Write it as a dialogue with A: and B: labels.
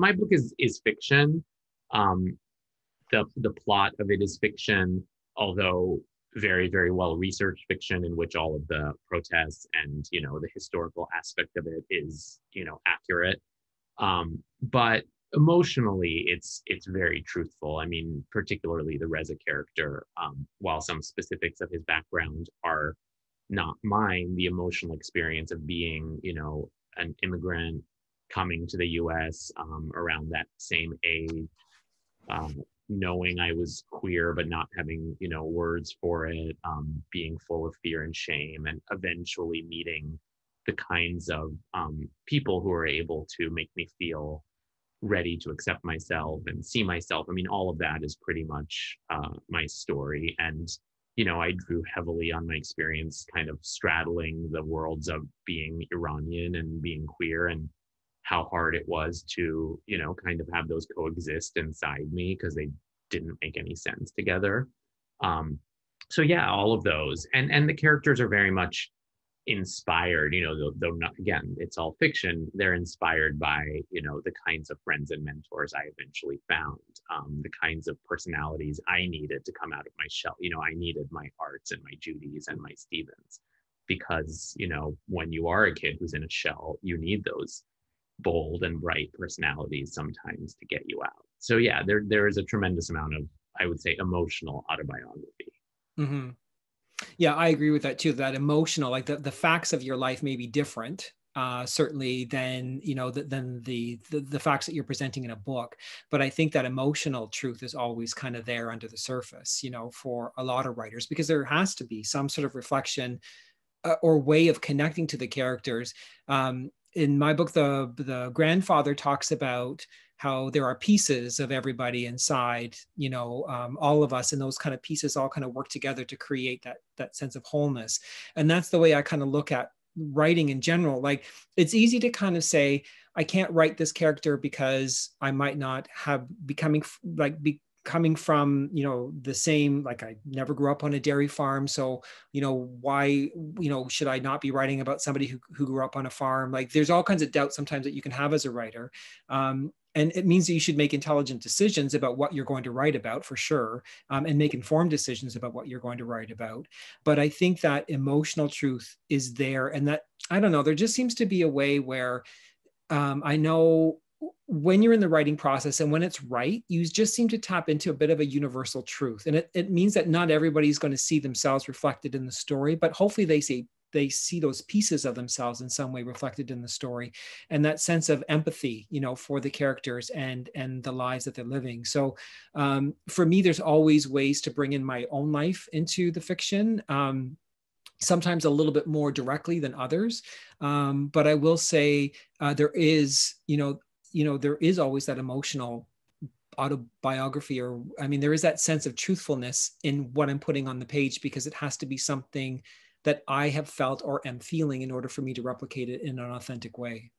A: my book is fiction. Um, the plot of it is fiction, although very, very well researched fiction in which all of the protests and, the historical aspect of it is, accurate. But emotionally, it's very truthful. I mean, particularly the Reza character, while some specifics of his background are not mine, the emotional experience of being, an immigrant coming to the US around that same age, um, knowing I was queer but not having, words for it, being full of fear and shame, and eventually meeting the kinds of people who are able to make me feel ready to accept myself and see myself. I mean, all of that is pretty much my story. And, I drew heavily on my experience kind of straddling the worlds of being Iranian and being queer, and how hard it was to, kind of have those coexist inside me because they didn't make any sense together. Um, so yeah, all of those. And the characters are very much inspired, though not, again, it's all fiction, they're inspired by, the kinds of friends and mentors I eventually found, the kinds of personalities I needed to come out of my shell. I needed my Arts and my Judys and my Stevens because, when you are a kid who's in a shell, you need those bold and bright personalities sometimes to get you out. So yeah, there is a tremendous amount of, I would say, emotional autobiography.
B: Mm-hmm. Yeah, I agree with that too. That emotional, like the facts of your life may be different, certainly than than the facts that you're presenting in a book. But I think that emotional truth is always kind of there under the surface, for a lot of writers, because there has to be some sort of reflection or way of connecting to the characters. In my book, the grandfather talks about how there are pieces of everybody inside, all of us, and those kind of pieces all kind of work together to create that sense of wholeness. And that's the way I kind of look at writing in general. Like, it's easy to kind of say, I can't write this character because I might not have coming from the same, like, I never grew up on a dairy farm, so why should I not be writing about somebody who grew up on a farm? Like, there's all kinds of doubts sometimes that you can have as a writer, and it means that you should make intelligent decisions about what you're going to write about, for sure, and make informed decisions about what you're going to write about. But I think that emotional truth is there, and that, I don't know, there just seems to be a way where I know when you're in the writing process and when it's right, you just seem to tap into a bit of a universal truth. And it means that not everybody's going to see themselves reflected in the story, but hopefully they see those pieces of themselves in some way reflected in the story, and that sense of empathy, for the characters and the lives that they're living. So for me, there's always ways to bring in my own life into the fiction. Sometimes a little bit more directly than others. But I will say there is, there is always that emotional autobiography, or, I mean, there is that sense of truthfulness in what I'm putting on the page, because it has to be something that I have felt or am feeling in order for me to replicate it in an authentic way.